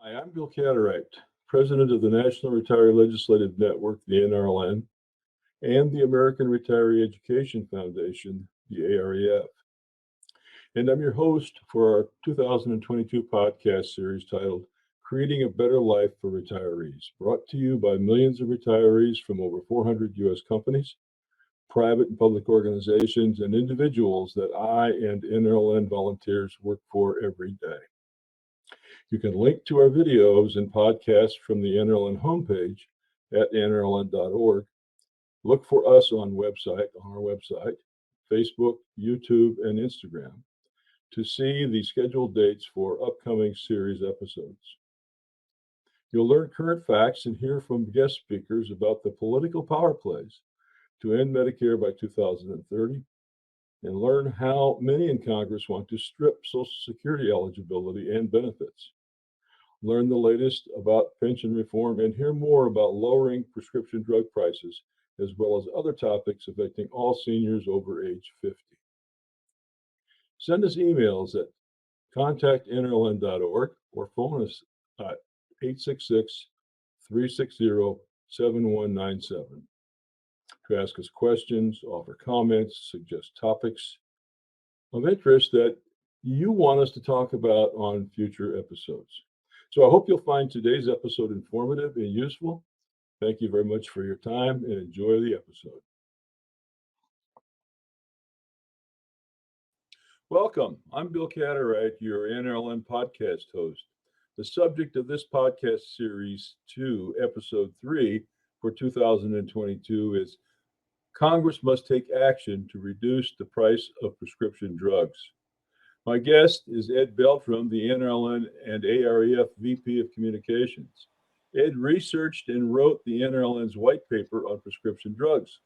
Hi, I'm Bill Kadereit, President of the National Retiree Legislative Network, the NRLN, and the American Retiree Education Foundation, the AREF. And I'm your host for our 2022 podcast series titled Creating a Better Life for Retirees, brought to you by millions of retirees from over 400 U.S. companies, private and public organizations, and individuals that I and NRLN volunteers work for every day. You can link to our videos and podcasts from the NRLN homepage at nrln.org. Look for us on our website, Facebook, YouTube, and Instagram to see the scheduled dates for upcoming series episodes. You'll learn current facts and hear from guest speakers about the political power plays to end Medicare by 2030, and learn how many in Congress want to strip Social Security eligibility and benefits. Learn the latest about pension reform and hear more about lowering prescription drug prices, as well as other topics affecting all seniors over age 50. Send us emails at contact@nrln.org or phone us at 866-360-7197 to ask us questions, offer comments, suggest topics of interest that you want us to talk about on future episodes. So I hope you'll find today's episode informative and useful. Thank you very much for your time and enjoy the episode. Welcome. I'm Bill Kadereit, your NRLN podcast host. The subject of this podcast series 2, episode 3 for 2022 is Congress must take action to reduce the price of prescription drugs. My guest is Ed Beltram, the NRLN and AREF VP of Communications. Ed researched and wrote the NRLN's white paper on prescription drugs.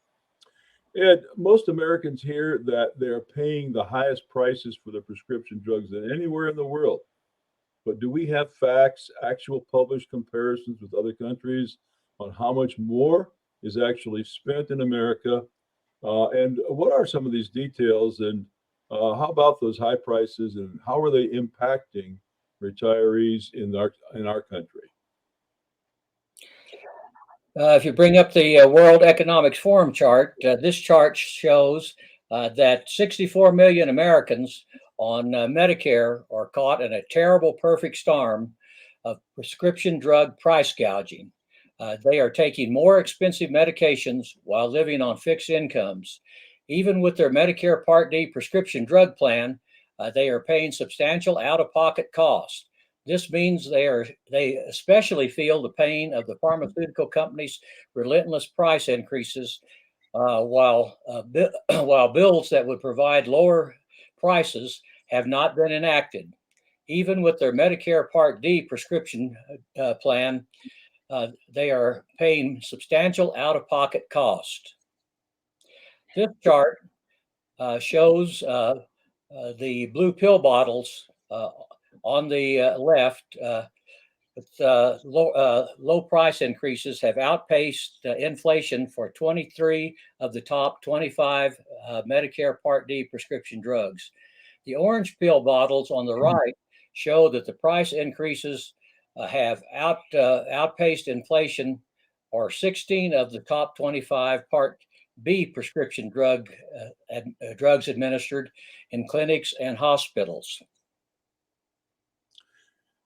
Ed, most Americans hear that they're paying the highest prices for their prescription drugs than anywhere in the world. But do we have facts, actual published comparisons with other countries on how much more is actually spent in America? And what are some of these details? And how about those high prices, and how are they impacting retirees in our country? If you bring up the World Economic Forum chart, this chart shows that 64 million Americans on Medicare are caught in a terrible perfect storm of prescription drug price gouging. They are taking more expensive medications while living on fixed incomes. Even with their Medicare Part D prescription drug plan, they are paying substantial out-of-pocket costs. This means they especially feel the pain of the pharmaceutical companies' relentless price increases, while bills that would provide lower prices have not been enacted. Even with their Medicare Part D prescription plan, they are paying substantial out-of-pocket cost. This chart shows the blue pill bottles on the left. Low price increases have outpaced inflation for 23 of the top 25 Medicare Part D prescription drugs. The orange pill bottles on the right show that the price increases have outpaced inflation for 16 of the top 25 Part B prescription drugs administered in clinics and hospitals.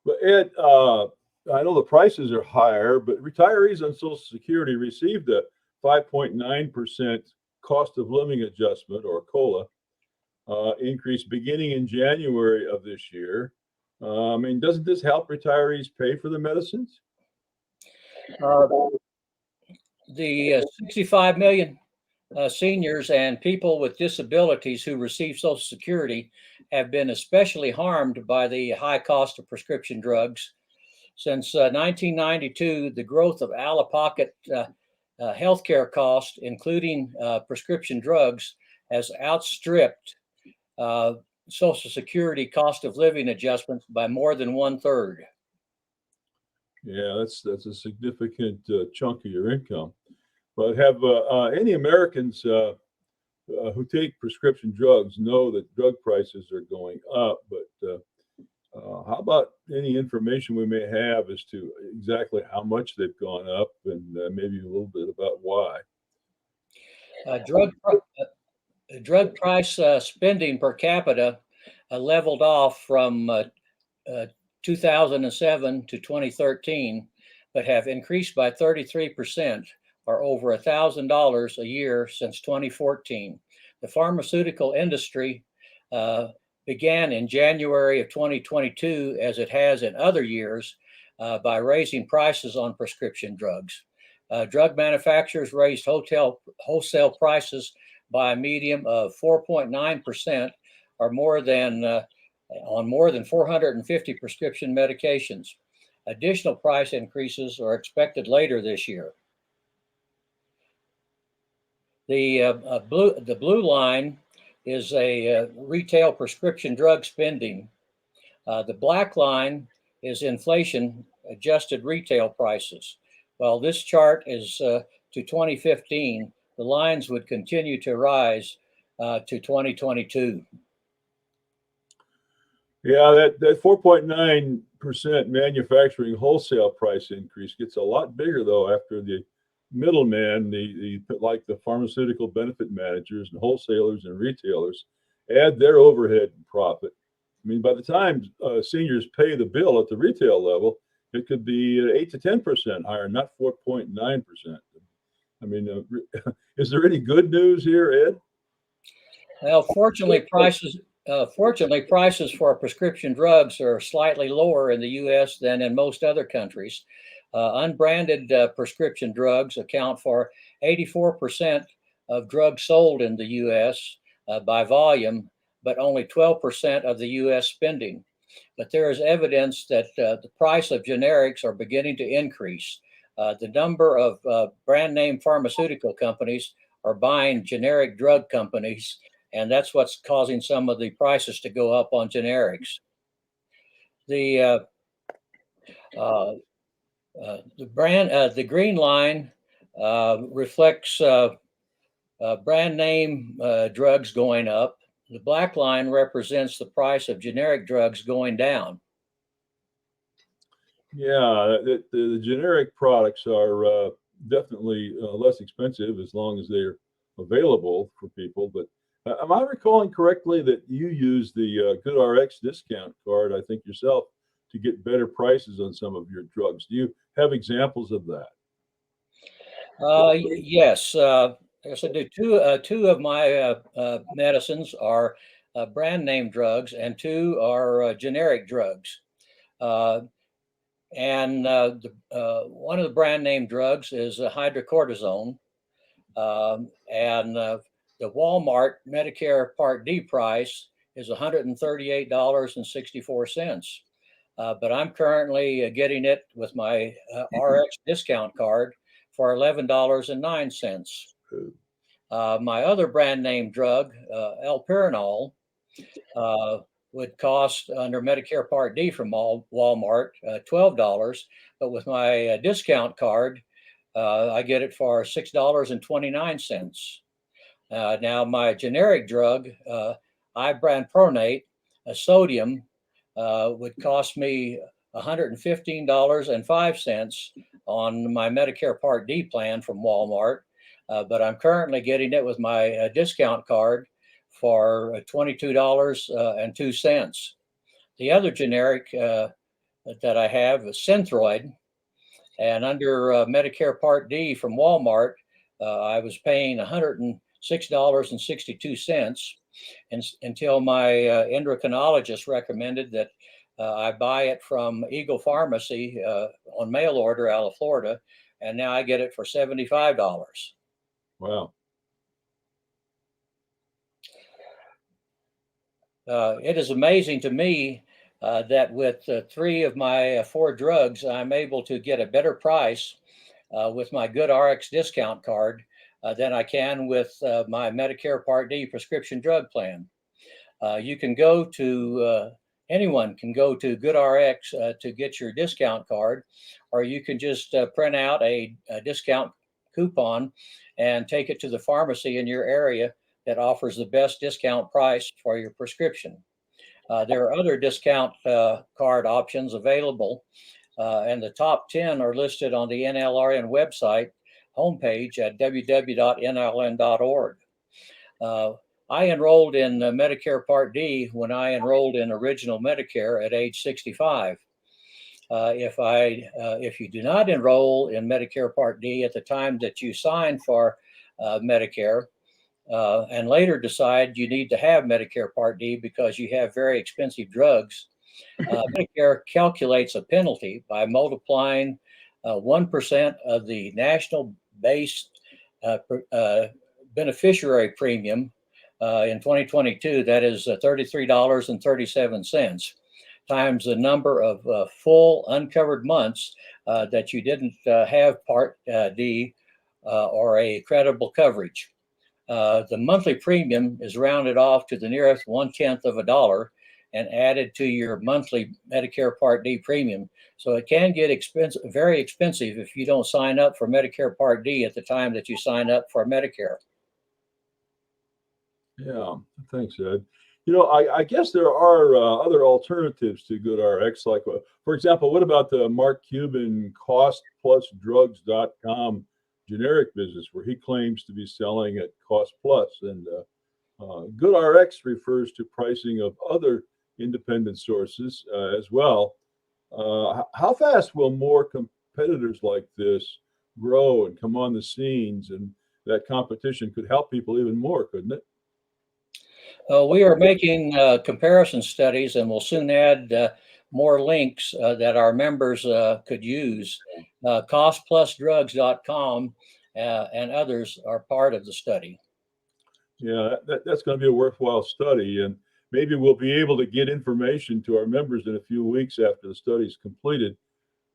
But Ed, I know the prices are higher, but retirees on Social Security received a 5.9% cost of living adjustment, or COLA, increase beginning in January of this year. Doesn't this help retirees pay for the medicines? The 65 million seniors and people with disabilities who receive Social Security have been especially harmed by the high cost of prescription drugs. Since 1992, the growth of out-of-pocket healthcare costs, including prescription drugs, has outstripped Social Security cost of living adjustments by more than 1/3. Yeah, that's a significant chunk of your income. But have any Americans who take prescription drugs know that drug prices are going up? But How about any information we may have as to exactly how much they've gone up and maybe a little bit about why? Drug price spending per capita leveled off from 2007 to 2013, but have increased by 33%, or over $1,000 a year since 2014. The pharmaceutical industry began in January of 2022, as it has in other years, by raising prices on prescription drugs. Drug manufacturers raised wholesale prices by a median of 4.9%, or more than on more than 450 prescription medications. Additional price increases are expected later this year. The blue line is a retail prescription drug spending. The black line is inflation adjusted retail prices. While this chart is to 2015, the lines would continue to rise to 2022. Yeah, that 4.9% manufacturing wholesale price increase gets a lot bigger though after the middleman, like the pharmaceutical benefit managers and wholesalers and retailers, add their overhead and profit. I mean, by the time seniors pay the bill at the retail level, it could be 8 to 10% higher, not 4.9%. I mean, is there any good news here, Ed? Well, fortunately, prices for prescription drugs are slightly lower in the U.S. than in most other countries. Unbranded prescription drugs account for 84% of drugs sold in the U.S. By volume, but only 12% of the U.S. spending. But there is evidence that the price of generics are beginning to increase. The number of brand name pharmaceutical companies are buying generic drug companies, and that's what's causing some of the prices to go up on generics. The green line reflects brand name drugs going up. The black line represents the price of generic drugs going down. Yeah, the generic products are definitely less expensive as long as they're available for people. But am I recalling correctly that you use the GoodRx discount card, I think yourself, to get better prices on some of your drugs? Do you have examples of that? Yes, yes, I do. Two of my medicines are brand name drugs, and two are generic drugs. One of the brand name drugs is hydrocortisone, and the Walmart Medicare Part D price is $138.64. But I'm currently getting it with my RX discount card for $11.09. My other brand name drug, allopurinol, would cost under Medicare Part D from Walmart $12, but with my discount card, I get it for $6.29. Now, my generic drug, ibranpronate, sodium, would cost me $115.05 on my Medicare Part D plan from Walmart, but I'm currently getting it with my discount card for $22.02. The other generic that I have is Synthroid, and under Medicare Part D from Walmart, I was paying $106.62 until my endocrinologist recommended that I buy it from Eagle Pharmacy on mail order out of Florida, and now I get it for $75. Wow. It is amazing to me that with three of my four drugs, I'm able to get a better price with my GoodRx discount card than I can with my Medicare Part D prescription drug plan. You can go to, anyone can go to GoodRx to get your discount card, or you can just print out a discount coupon and take it to the pharmacy in your area that offers the best discount price for your prescription. There are other discount card options available, and the top 10 are listed on the NLRN website homepage at www.nrln.org. I enrolled in Medicare Part D when I enrolled in original Medicare at age 65. If you do not enroll in Medicare Part D at the time that you sign for Medicare, and later decide you need to have Medicare Part D because you have very expensive drugs, Medicare calculates a penalty by multiplying 1% of the national base beneficiary premium in 2022, that is $33.37, times the number of full uncovered months that you didn't have Part D or a credible coverage. The monthly premium is rounded off to the nearest 1/10 of a dollar and added to your monthly Medicare Part D premium. So it can get very expensive if you don't sign up for Medicare Part D at the time that you sign up for Medicare. Yeah, thanks, Ed. You know, I guess there are other alternatives to GoodRx, like, for example, what about the Mark Cuban costplusdrugs.com generic business, where he claims to be selling at cost plus? And GoodRx refers to pricing of other independent sources as well. How fast will more competitors like this grow and come on the scenes? And that competition could help people even more, couldn't it? We are making comparison studies, and we'll soon add more links that our members could use. Costplusdrugs.com and others are part of the study. Yeah, that's going to be a worthwhile study, and maybe we'll be able to get information to our members in a few weeks after the study is completed.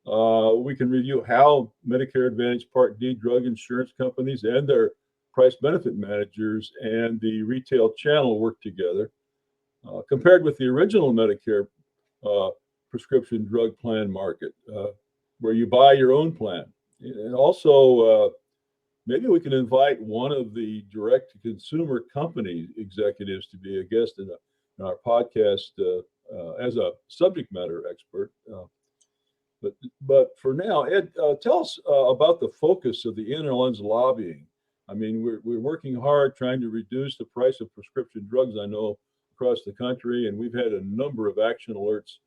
We can review how Medicare Advantage Part D drug insurance companies and their price benefit managers and the retail channel work together, compared with the original Medicare prescription drug plan market, where you buy your own plan. And also, maybe we can invite one of the direct-to-consumer company executives to be a guest in our podcast as a subject matter expert. But for now, Ed, tell us about the focus of the NRLN's lobbying. I mean, we're working hard trying to reduce the price of prescription drugs, I know, across the country, and we've had a number of action alerts.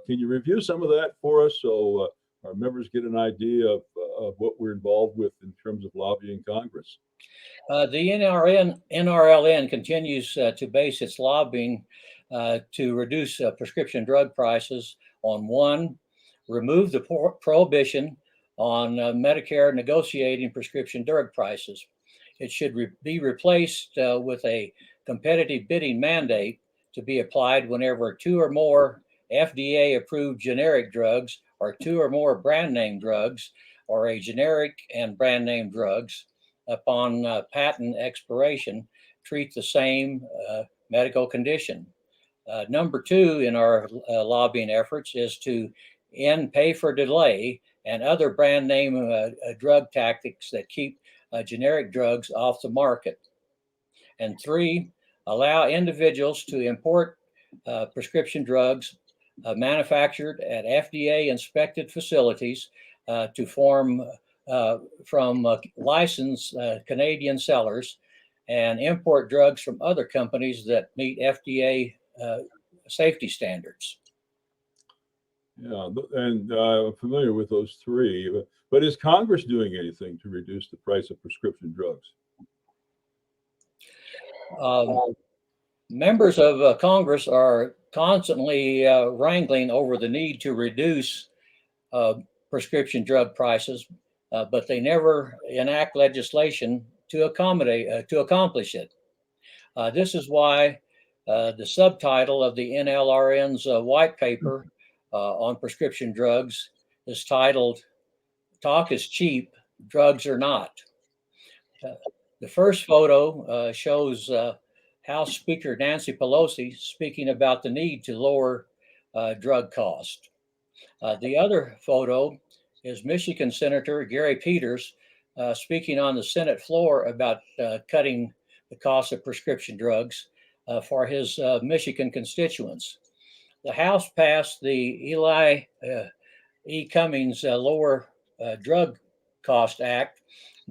Can you review some of that for us so our members get an idea of what we're involved with in terms of lobbying Congress? The NRLN continues to base its lobbying to reduce prescription drug prices on: one, remove the prohibition on Medicare negotiating prescription drug prices. It should be replaced with a competitive bidding mandate to be applied whenever 2 or more FDA-approved generic drugs, or 2 or more brand name drugs, or a generic and brand name drugs, upon patent expiration, treat the same medical condition. Number 2 in our lobbying efforts is to end pay for delay and other brand name drug tactics that keep generic drugs off the market. And 3, allow individuals to import prescription drugs manufactured at FDA inspected facilities to form from licensed Canadian sellers, and import drugs from other companies that meet FDA safety standards. Yeah, and I'm familiar with those 3, but is Congress doing anything to reduce the price of prescription drugs? Members of Congress are constantly wrangling over the need to reduce prescription drug prices, but they never enact legislation to accomplish it. This is why the subtitle of the NLRN's white paper on prescription drugs is titled "Talk is Cheap, Drugs Are Not." The first photo shows House Speaker Nancy Pelosi speaking about the need to lower drug cost. The other photo is Michigan Senator Gary Peters speaking on the Senate floor about cutting the cost of prescription drugs. for his Michigan constituents. The House passed the Eli E. Cummings Lower Drug Cost Act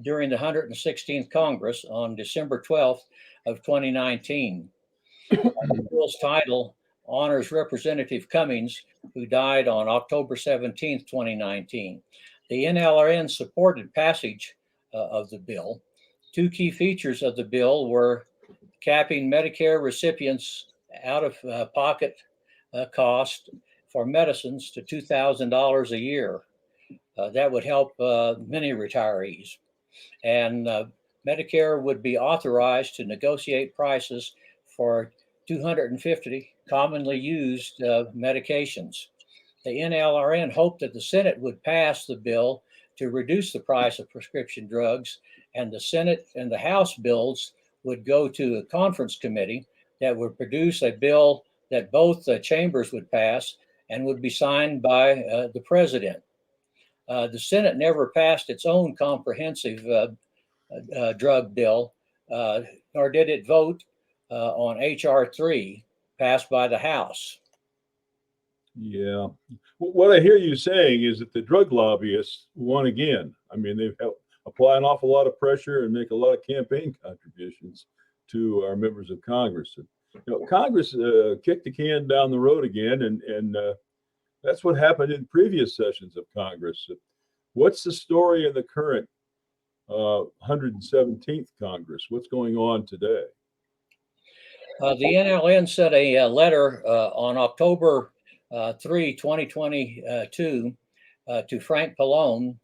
during the 116th Congress on December 12th of 2019. The bill's title honors Representative Cummings, who died on October 17th, 2019. The NRLN supported passage of the bill. Two key features of the bill were capping Medicare recipients out-of-pocket cost for medicines to $2,000 a year. That would help many retirees. And Medicare would be authorized to negotiate prices for 250 commonly used medications. The NRLN hoped that the Senate would pass the bill to reduce the price of prescription drugs, and the Senate and the House bills would go to a conference committee that would produce a bill that both chambers would pass and would be signed by the president. The Senate never passed its own comprehensive drug bill, nor did it vote on H.R. 3 passed by the House. Yeah. What I hear you saying is that the drug lobbyists won again. I mean, they've apply an awful lot of pressure and make a lot of campaign contributions to our members of Congress. Congress kicked the can down the road again, and that's what happened in previous sessions of Congress. What's the story in the current 117th Congress? What's going on today? The NRLN sent a letter on October 3, 2022 to Frank Pallone,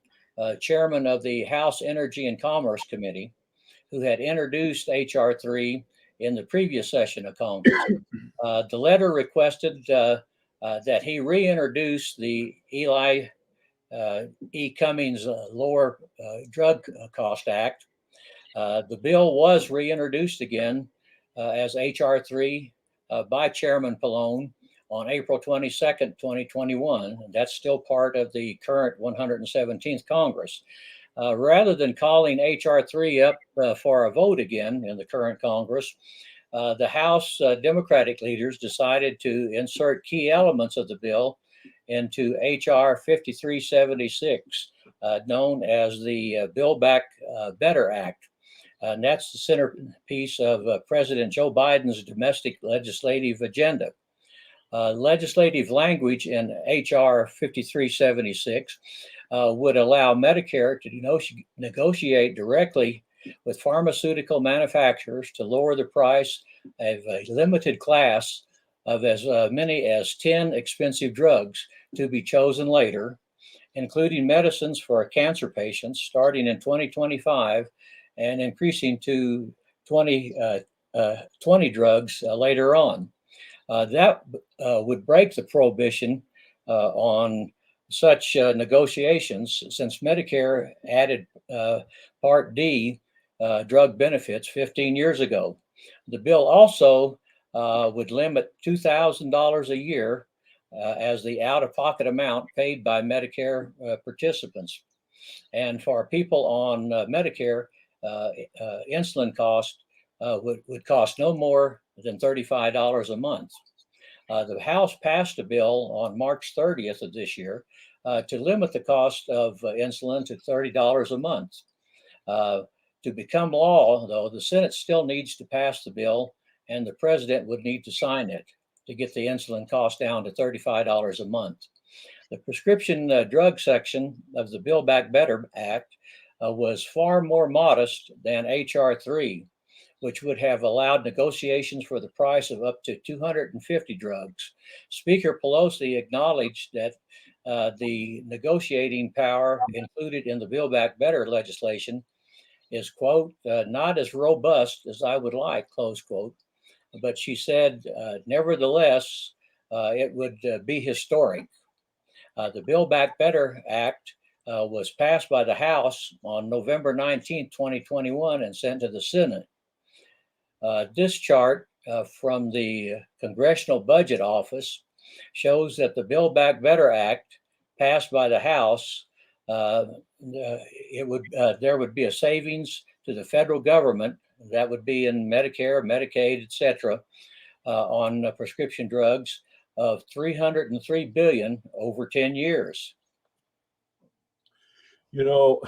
chairman of the House Energy and Commerce Committee, who had introduced H.R. 3 in the previous session of Congress. The letter requested that he reintroduce the Eli E. Cummings Lower Drug Cost Act. The bill was reintroduced again as H.R. 3 by Chairman Pallone on April 22nd, 2021. And that's still part of the current 117th Congress. Rather than calling H.R. 3 up for a vote again in the current Congress, the House Democratic leaders decided to insert key elements of the bill into H.R. 5376, known as the Build Back Better Act. And that's the centerpiece of President Joe Biden's domestic legislative agenda. Legislative language in H.R. 5376 would allow Medicare to negotiate directly with pharmaceutical manufacturers to lower the price of a limited class of as many as 10 expensive drugs to be chosen later, including medicines for cancer patients starting in 2025 and increasing to 20 drugs later on. That would break the prohibition on such negotiations, since Medicare added Part D drug benefits 15 years ago. The bill also would limit $2,000 a year as the out-of-pocket amount paid by Medicare participants. And for people on Medicare, insulin cost would cost no more than $35 a month. The House passed a bill on March 30th of this year to limit the cost of insulin to $30 a month. To become law, though, the Senate still needs to pass the bill, and the president would need to sign it to get the insulin cost down to $35 a month. The prescription drug section of the Build Back Better Act was far more modest than H.R. 3, which would have allowed negotiations for the price of up to 250 drugs. Speaker Pelosi acknowledged that the negotiating power included in the Build Back Better legislation is, quote, not as robust as I would like, close quote. But she said, nevertheless, it would be historic. The Build Back Better Act was passed by the House on November 19, 2021, and sent to the Senate. This chart from the Congressional Budget Office shows that the Build Back Better Act passed by the House, there would be a savings to the federal government that would be in Medicare, Medicaid, etc., on prescription drugs of $303 billion over 10 years. You know,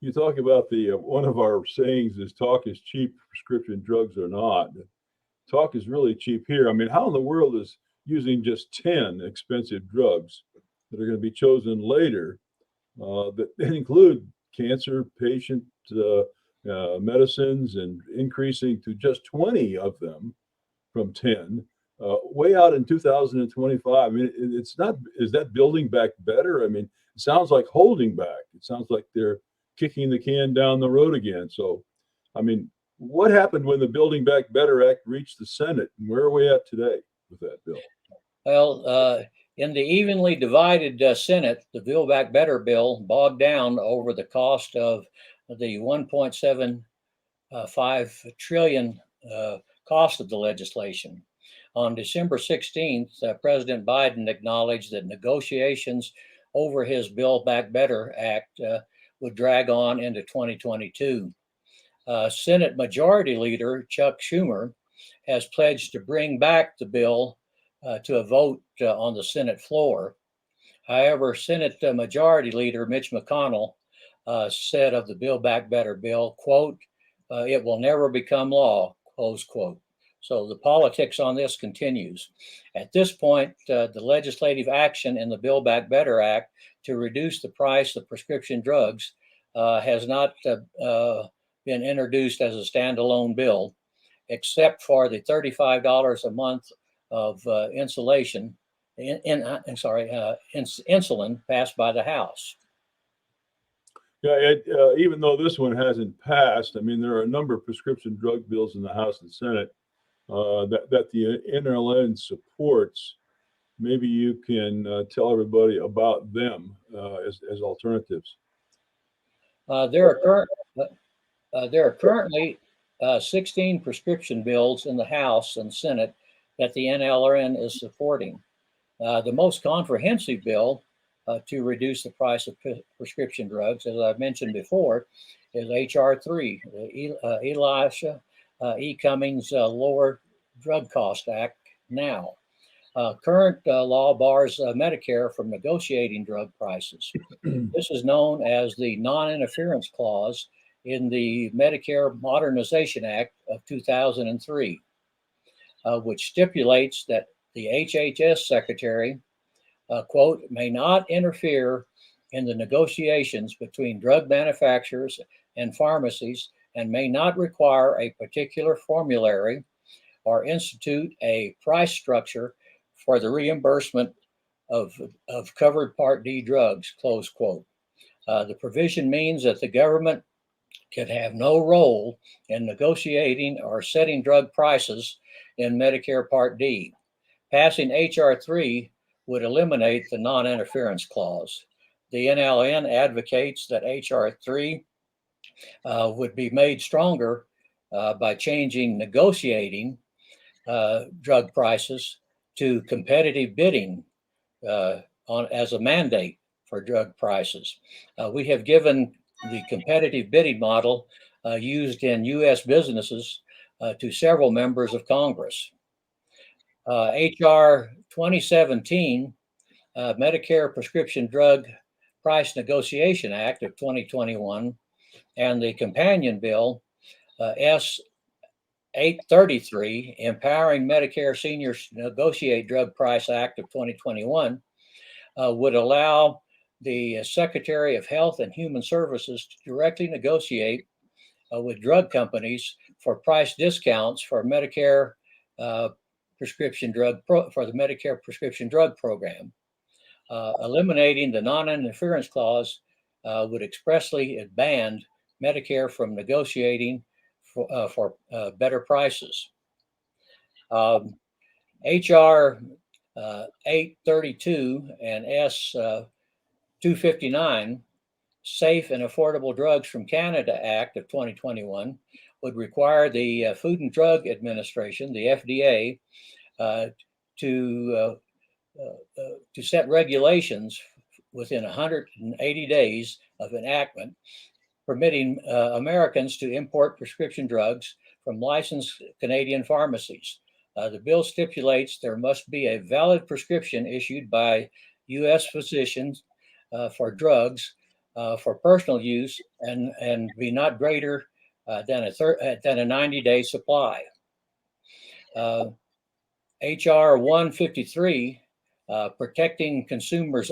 you talk about the one of our sayings is talk is cheap, prescription drugs are not. Talk is really cheap here. I mean, how in the world is using just 10 expensive drugs that are going to be chosen later that include cancer patient medicines and increasing to just 20 of them from 10 way out in 2025. I mean, it's not, is that building back better? I mean, it sounds like holding back. It sounds like they're kicking the can down the road again. So, I mean, what happened when the Building Back Better Act reached the Senate? And where are we at today with that bill? Well, in the evenly divided Senate, the Build Back Better bill bogged down over the cost of the 1.75 trillion cost of the legislation. On December 16th, President Biden acknowledged that negotiations over his Build Back Better Act would drag on into 2022. Senate Majority Leader Chuck Schumer has pledged to bring back the bill to a vote on the Senate floor. However, Senate Majority Leader Mitch McConnell said of the Build Back Better bill, quote, it will never become law, close quote. So the politics on this continues. At this point, the legislative action in the Build Back Better Act to reduce the price of prescription drugs has not been introduced as a standalone bill, except for the $35 a month of insulin passed by the House. Yeah, even though this one hasn't passed, I mean, there are a number of prescription drug bills in the House and Senate that the NRLN supports. Maybe you can tell everybody about them as alternatives. There are currently 16 prescription bills in the House and Senate that the NRLN is supporting. The most comprehensive bill to reduce the price of prescription drugs, as I've mentioned before, is H.R. 3, the Elisha E. Cummings Lower Drug Cost Act now. Current law bars Medicare from negotiating drug prices. This is known as the non-interference clause in the Medicare Modernization Act of 2003, which stipulates that the HHS Secretary, quote, may not interfere in the negotiations between drug manufacturers and pharmacies and may not require a particular formulary or institute a price structure for the reimbursement of covered Part D drugs, close quote. The provision means that the government can have no role in negotiating or setting drug prices in Medicare Part D. Passing H.R. 3 would eliminate the non-interference clause. The NRLN advocates that H.R. 3 would be made stronger by changing negotiating drug prices to competitive bidding as a mandate for drug prices. We have given the competitive bidding model used in U.S. businesses to several members of Congress. H.R. 2017, Medicare Prescription Drug Price Negotiation Act of 2021, and the companion bill, S. 833, Empowering Medicare Seniors to Negotiate Drug Price Act of 2021, would allow the Secretary of Health and Human Services to directly negotiate with drug companies for price discounts for Medicare prescription drug for the Medicare prescription drug program. Eliminating the non-interference clause would expressly ban Medicare from negotiating for better prices. H.R. 832 and S. 259, Safe and Affordable Drugs from Canada Act of 2021, would require the Food and Drug Administration, the FDA, to set regulations within 180 days of enactment, permitting Americans to import prescription drugs from licensed Canadian pharmacies. The bill stipulates there must be a valid prescription issued by U.S. physicians for drugs for personal use and be not greater than a 90-day supply. HR 153, Protecting Consumers'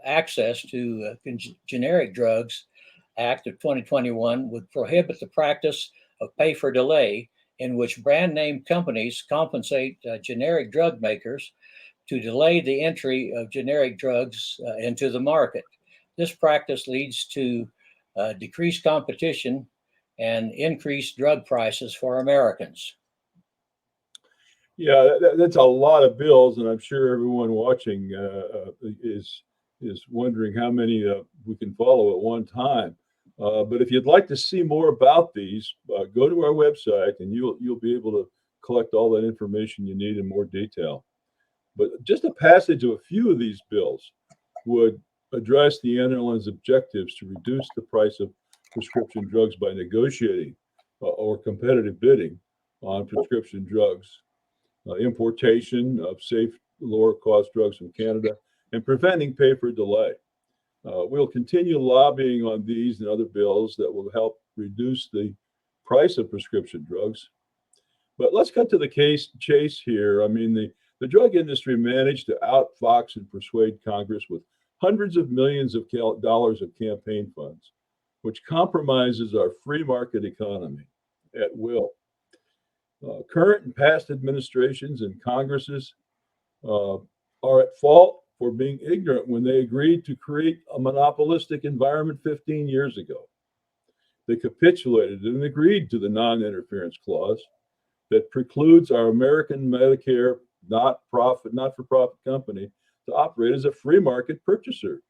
Access to Generic Drugs Act of 2021, would prohibit the practice of pay for delay, in which brand name companies compensate generic drug makers to delay the entry of generic drugs into the market. This practice leads to decreased competition and increased drug prices for Americans. Yeah, that's a lot of bills, and I'm sure everyone watching is wondering how many we can follow at one time. But if you'd like to see more about these, go to our website, and you'll be able to collect all that information you need in more detail. But just a passage of a few of these bills would address the NRLN's objectives to reduce the price of prescription drugs by negotiating or competitive bidding on prescription drugs, importation of safe, lower-cost drugs from Canada, and preventing pay for delay. We'll continue lobbying on these and other bills that will help reduce the price of prescription drugs. But let's cut to the chase here. I mean, the drug industry managed to outfox and persuade Congress with hundreds of millions of dollars of campaign funds, which compromises our free market economy at will. Current and past administrations and Congresses are at fault for being ignorant when they agreed to create a monopolistic environment 15 years ago. They capitulated and agreed to the non-interference clause that precludes our American Medicare not-for-profit company to operate as a free market purchaser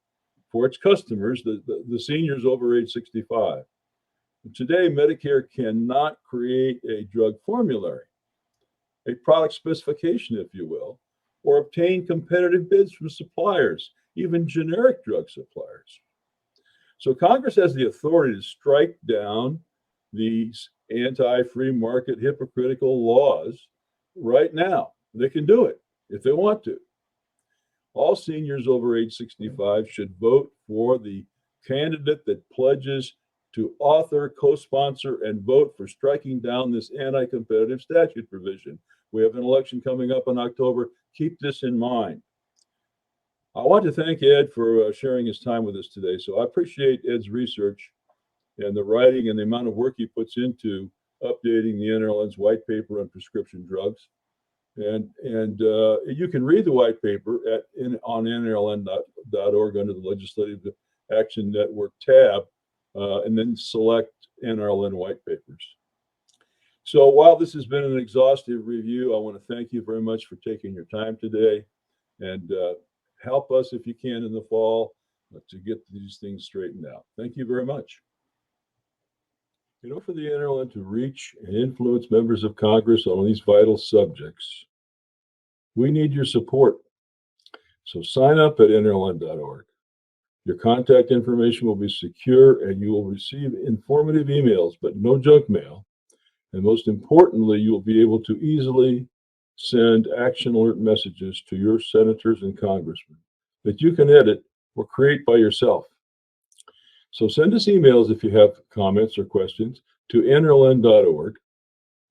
for its customers, the seniors over age 65. Today, Medicare cannot create a drug formulary, a product specification, if you will, or obtain competitive bids from suppliers, even generic drug suppliers. So Congress has the authority to strike down these anti-free market hypocritical laws right now. They can do it if they want to. All seniors over age 65 should vote for the candidate that pledges to author, co-sponsor, and vote for striking down this anti-competitive statute provision. We have an election coming up in October. Keep this in mind. I want to thank Ed for sharing his time with us today. So I appreciate Ed's research and the writing and the amount of work he puts into updating the NRLN's white paper on prescription drugs. And you can read the white paper on NRLN.org under the Legislative Action Network tab, and then select NRLN white papers. So while this has been an exhaustive review, I want to thank you very much for taking your time today, and help us if you can in the fall to get these things straightened out. Thank you very much. You know, for the NRLN to reach and influence members of Congress on these vital subjects, we need your support. So sign up at NRLN.org. Your contact information will be secure, and you will receive informative emails, but no junk mail. And most importantly, you will be able to easily send action alert messages to your senators and congressmen that you can edit or create by yourself. So send us emails if you have comments or questions to NRLN.org.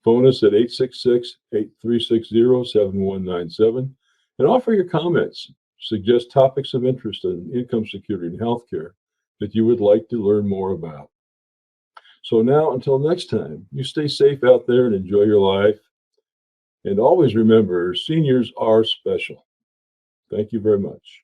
Phone us at 866-8360-7197 and offer your comments. Suggest topics of interest in income security and healthcare that you would like to learn more about. So now, until next time, you stay safe out there and enjoy your life. And always remember, seniors are special. Thank you very much.